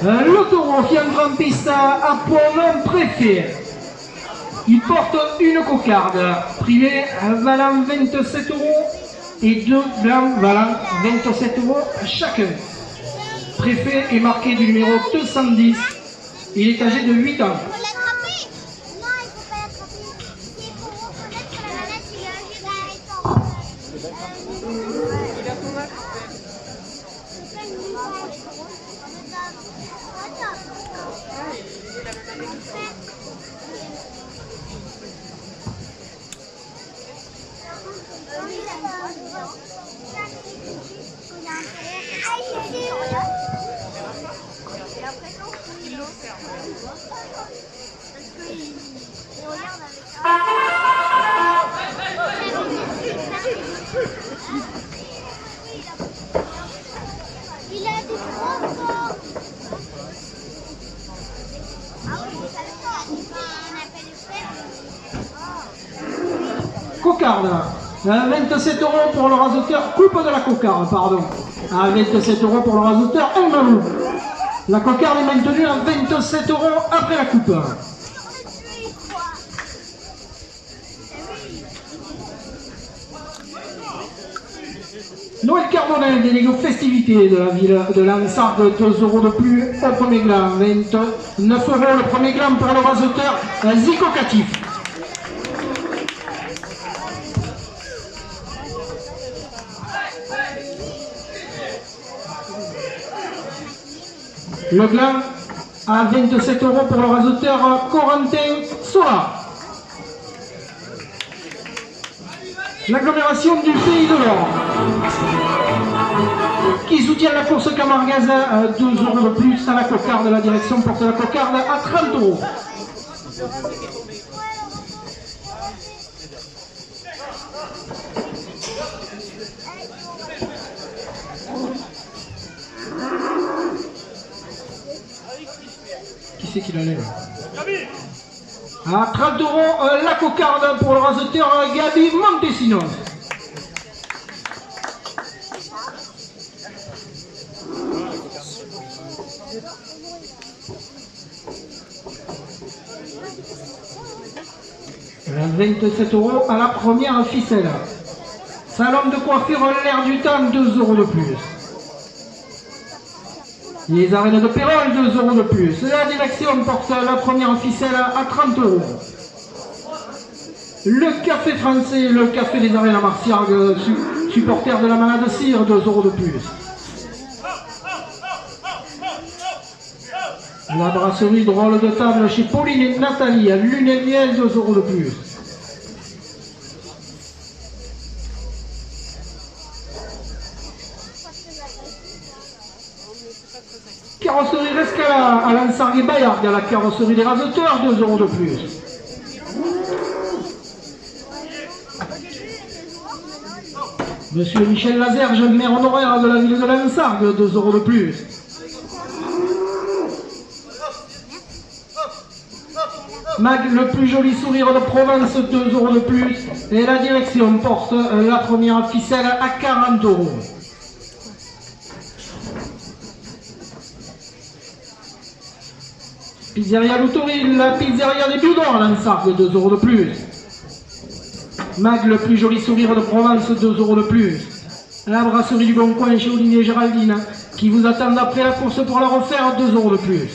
Le taureau qui entre en piste a pour nom Préfet. Il porte une cocarde privée valant 27 € et deux blancs valant 27 € chacun. Préfet est marqué du numéro 210. Il est âgé de 8 ans. Il a des gros corps. Cocarde, 27 € pour le raseteur, coupe de la cocarde, pardon. À 27 € pour le raseteur, un malou. La cocarde est maintenue à 27 € après la coupe. Noël Carbonel, délégué aux festivités de la ville de Lansargues, 2 € de plus au premier gland, 29 € le premier gland pour le raseteur Zico Catif. Le gland à 27 € pour le raseteur Corentin Sola. L'agglomération du Pays de l'Or qui soutient la course camargaise, 2 € de plus à la cocarde. La direction porte la cocarde à 30 €. Qui c'est qui la lève? À 30 € la cocarde pour le raseteur Gabi Montesinos. À 27 € à la première ficelle. Salon de coiffure l'air du temps, 2 € de plus. Les arènes de Pérol, 2 € de plus. La direction porte la première ficelle à 30 €. Le café français, le café des arènes à Marciargues, supporter de la Malade Cire, 2 € de plus. La brasserie drôle de table chez Pauline et Nathalie, à Lune et Miel, 2 € de plus. Carrosserie Rescala à Lansargues et Bayargues, à la carrosserie des raseteurs, 2 € de plus. Monsieur Michel Lazerge, maire honoraire de la ville de Lansargues, 2 € de plus. Mag, le plus joli sourire de Provence, 2 € de plus. Et la direction porte la première ficelle à 40 €. Pizzeria Loutoril, la pizzeria des Biodors à Lansargues, 2 € de plus. Mag, le plus joli sourire de Provence, 2 € de plus. La brasserie du Bon Coin chez Olivier et Géraldine, qui vous attendent après la course pour la refaire, 2 € de plus.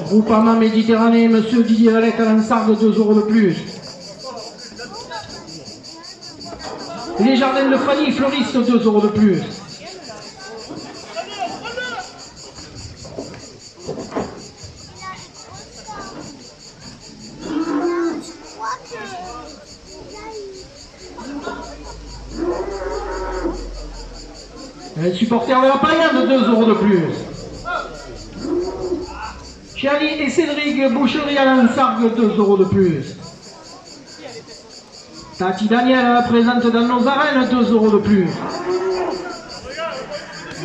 Groupama Méditerranée, monsieur Didier Valette à Lansargues, 2 € de plus. Les jardins de Fanny, fleuristes, 2 € de plus. Les supporters de la Payade, 2 € de plus. Charlie et Cédric Boucherie à Lansargues, 2 € de plus. Tati Daniel présente dans nos arènes, 2 € de plus.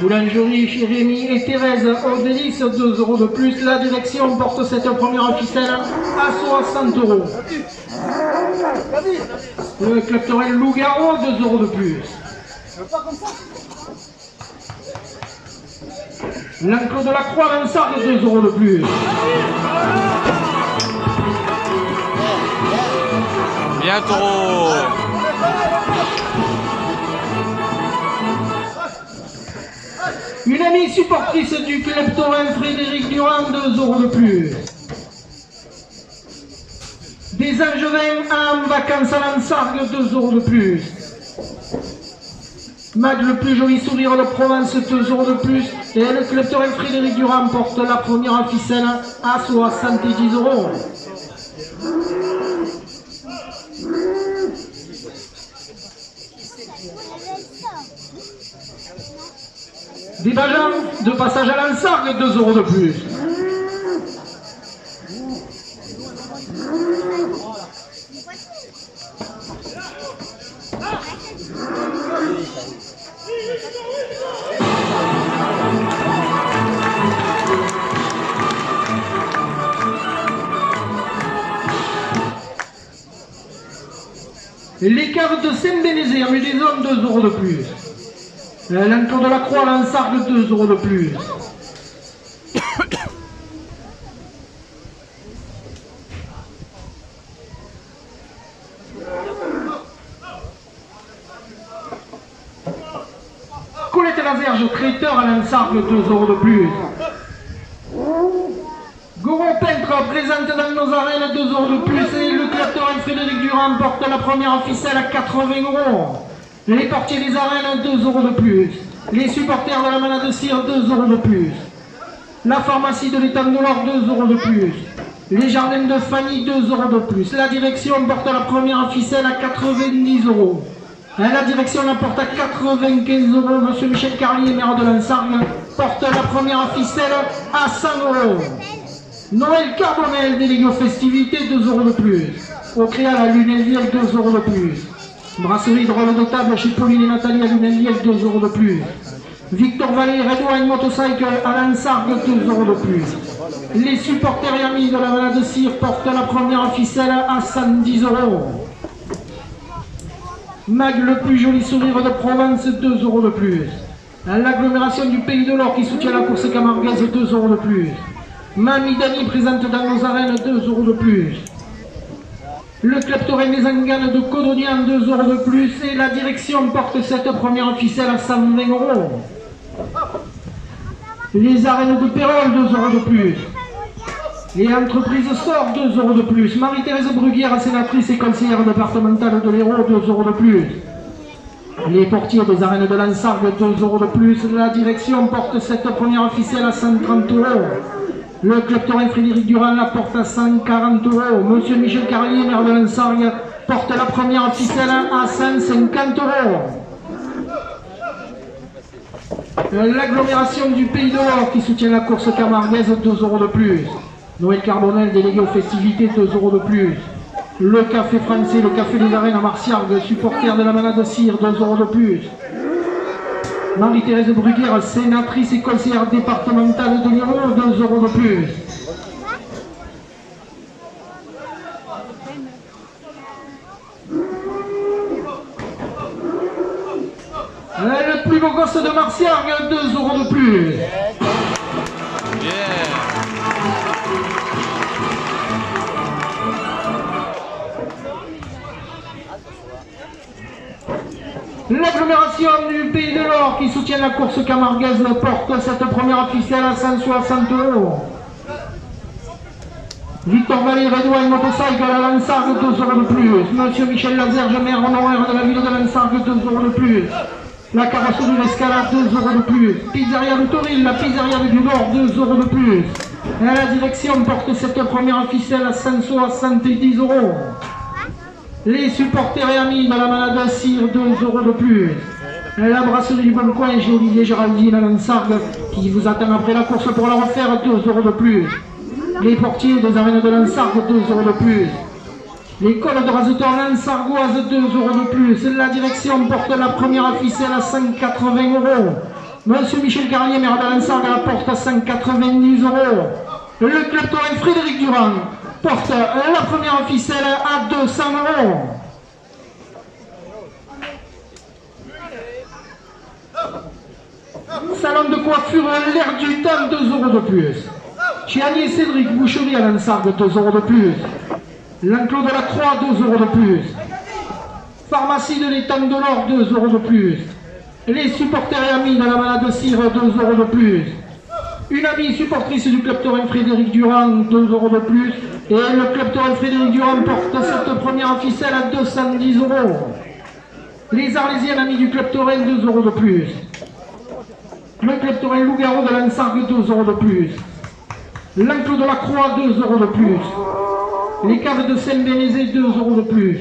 Boulangerie chez Rémi et Thérèse au délice, 2 € de plus. La direction porte cette première ficelle à 60 €. Le club Torel Loup-Garou, 2 € de plus. L'enclos de la Croix Lansargues, 2 € de plus. Bien taureau. Une amie supportrice du club taurin Frédéric Durand, 2 € de plus. Des Angevins en vacances à Lansargues, 2 € de plus. Mag, le plus joli sourire de Provence, 2 € de plus. Et le club taurin Frédéric Durand porte la première ficelle à 70 €. Des Bajans de passage à Lansargues, 2 € de plus. Les caves de Saint-Bénézé, rue des Hommes, 2 € de plus. L'enclos de la Croix Lansargues, 2 € de plus. Colette Lazerge, traiteur à Lansargues, 2 € de plus. Goro Peintre présente dans nos arènes, 2 € de plus. Et le club taurin Frédéric Durand porte la première ficelle à 80 €. Les portiers des arènes, 2 € de plus. Les supporters de la Manade de Cire, 2 € de plus. La pharmacie de l'Étang de l'Or, 2 € de plus. Les jardins de Fanny, 2 € de plus. La direction porte la première ficelle à 90 €. La direction la porte à 95 €. Monsieur Michel Carlier, maire de Lansargues, porte la première ficelle à 100 €. Noël Carbonel, délégué aux festivités, 2 € de plus. Au Créal à Lunelviel, 2 € de plus. Brasserie drôle de table chez Pauline et Nathalie à Lunelviel, 2 € de plus. Victor Vallée, Redouane Motorcycle à Lansargues, 2 € de plus. Les supporters et amis de la Manade de Cire portent la première ficelle à 110 €. Mag, le plus joli sourire de Provence, 2 € de plus. L'agglomération du Pays de l'Or qui soutient la course camarguaise, 2 € de plus. Mamie Dani présente dans nos arènes, 2 € de plus. Le club taurin des Anganes de Codognan, 2 € de plus. Et la direction porte cette première ficelle à 120 €. Les arènes de Pérol, 2 € de plus. Et entreprise Sort, 2 € de plus. Marie-Thérèse Bruguière, sénatrice et conseillère départementale de l'Hérault, 2 € de plus. Les portiers des arènes de Lansargues, 2 € de plus. La direction porte cette première ficelle à 130 €. Le club taurin Frédéric Durand la porte à 140 €. Monsieur Michel Carlier, maire de Lansargues, porte la première ficelle à 150 €. L'agglomération du Pays de l'Or qui soutient la course camarguaise, 2 € de plus. Noël Carbonel, délégué aux festivités, 2 € de plus. Le café français, le café des arènes à Marciargues, supporter de la Manade de Cire, 2 € de plus. Marie-Thérèse Bruguière, sénatrice et conseillère départementale de l'Hérault, 2 € de plus. Le plus beau gosse de Marciargues, 2 € de plus. L'agglomération du Pays de l'Or qui soutient la course camarguaise porte cette première ficelle à 160 €. Victor Vallée, Redouane Motorcycle à Lansargues, 2 € de plus. Monsieur Michel Lazerge, maire honoraire de la ville de Lansargues, 2 € de plus. La carrosserie de l'Escalade, 2 € de plus. Pizzeria Le Toril, la pizzeria du Nord, 2 € de plus. Et la direction porte cette première ficelle à 170 €. Les supporters et amis de la Manade de Cire, 2 € de plus. La brasserie du Bon Coin chez Olivier Géraldine à Lansargues qui vous attend après la course pour la refaire, 2 € de plus. Les portiers des arènes de Lansargues, 2 euros de plus. L'école de raseteurs Lansargoise, 2 euros de plus. La direction porte la première ficelle à 180 euros. Monsieur Michel Carlier, maire de Lansargues, la porte à 190 euros. Le club taurin Frédéric Durand porte la première ficelle à 200 euros. Salon de coiffure l'air du temps, 2 euros de plus. Chez Annie et Cédric, boucherie à Lansargues, 2 euros de plus. L'enclos de la Croix, 2 euros de plus. Pharmacie de l'étang de l'Or, 2 euros de plus. Les supporters et amis de la Malade Cire, 2 euros de plus. Une amie supportrice du club taurin Frédéric Durand, 2 euros de plus. Et le club taurin Frédéric Durand porte cette première ficelle à 210 euros. Les Arlésiennes amis du club taurin, 2 euros de plus. Le club taurin Loup-Garou de Lansargues, 2 euros de plus. L'enclos de la Croix, 2 euros de plus. Les caves de Saint-Bénézé, 2 euros de plus.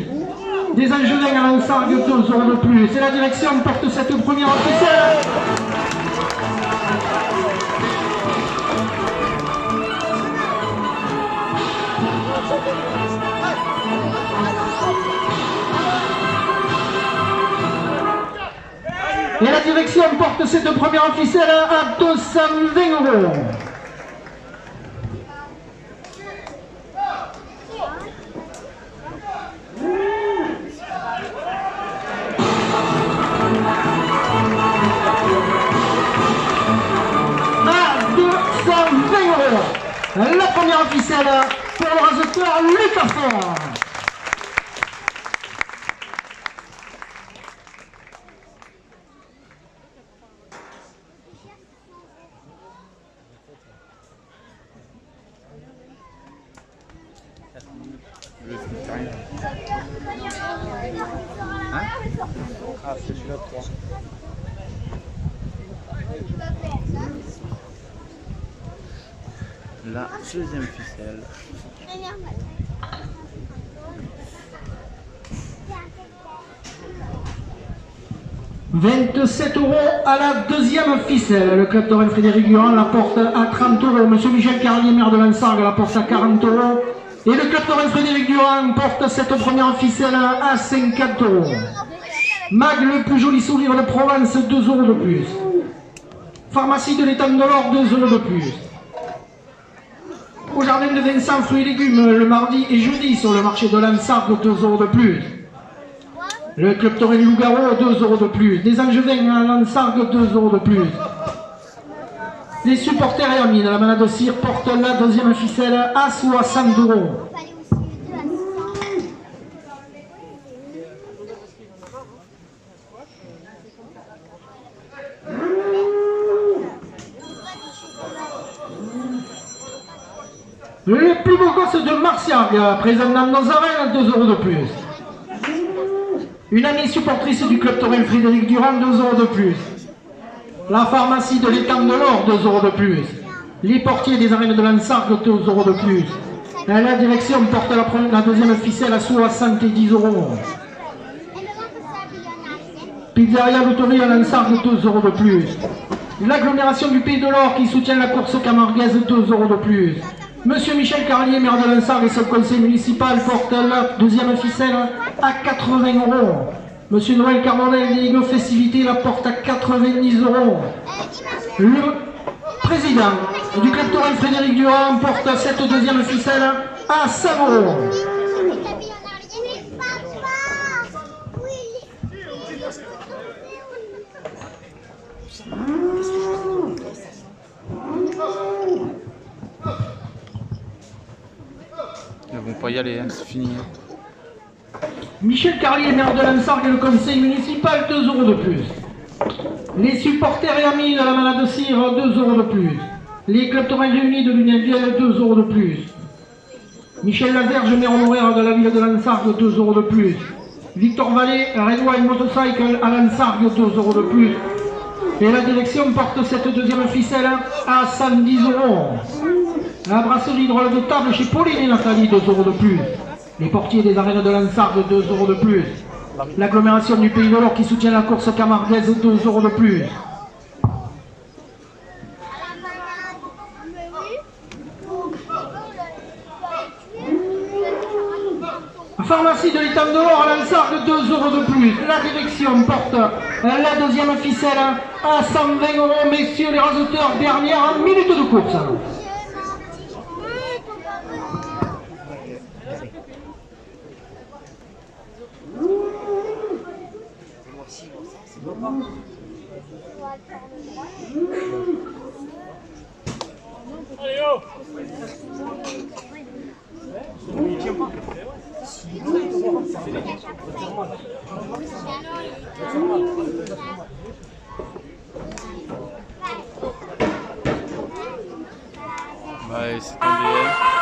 Des Angevins à Lansargues, 2 euros de plus. Et la direction porte cette première ficelle. Et la direction porte cette première ficelle à 220 euros. La première ficelle pour le raseteur Lucas Fort. Ah, c'est celui-là 3. La deuxième ficelle. 27 euros à la deuxième ficelle. Le club taurin Frédéric Durand la porte à 30 euros. Monsieur Michel Carlier, maire de Lansargues, la porte à 40 euros. Et le club taurin Frédéric Durand porte cette première ficelle à 50 euros. Mag, le plus joli sourire de Provence, 2 euros de plus. Pharmacie de l'étang de l'Or, 2 euros de plus. Au jardin de Vincent, fruits et légumes, le mardi et jeudi sur le marché de Lansargues, 2 euros de plus. Le club taurin Loup-Garou, 2 euros de plus. Des Angevins à Lansargues, 2 euros de plus. Les supporters et amis de la Malade Cire portent la deuxième ficelle à 60 euros. Les plus beaux gosses de Marciac, présents dans nos arènes, 2 euros de plus. Une amie supportrice du club taurin Frédéric Durand, 2 euros de plus. La pharmacie de l'étang de l'Or, 2 euros de plus. Les portiers des arènes de Lansargues, 2 euros de plus. La direction porte la deuxième ficelle à 70 euros. Pizzeria Louterie à Lansargues, 2 euros de plus. L'agglomération du Pays de l'Or qui soutient la course camarguaise, 2 euros de plus. Monsieur Michel Carlier, maire de Lansargues et son conseil municipal porte la deuxième ficelle à 80 euros. Monsieur Noël Carbonel, délégué aux festivités, la porte à 90 euros. Le président du club taurin Frédéric Durand porte cette deuxième ficelle à 100 euros. Ils vont pas y aller, hein, c'est fini. Michel Carlier, maire de Lansargues et le conseil municipal, 2 euros de plus. Les supporters et amis de la Malade Cire, 2 euros de plus. Les clubs taurins réunis de l'Union, 2 euros de plus. Michel Lazerge, maire honoraire de la ville de Lansargues, 2 euros de plus. Victor Vallée, Redwine Motorcycle à Lansargues, 2 euros de plus. Et la direction porte cette deuxième ficelle à 110 euros. La brasserie de rôle de table chez Pauline et Nathalie, 2 euros de plus. Les portiers des arènes de Lansargues, 2 euros de plus. L'agglomération du Pays de l'Or qui soutient la course camarguaise, 2 euros de plus. Pharmacie de l'Étang d'Or, Lansargue 2 € de plus. La direction porte la deuxième ficelle à 120 €. Messieurs les raseteurs, dernière minute de course. Ouais, c'est tombé.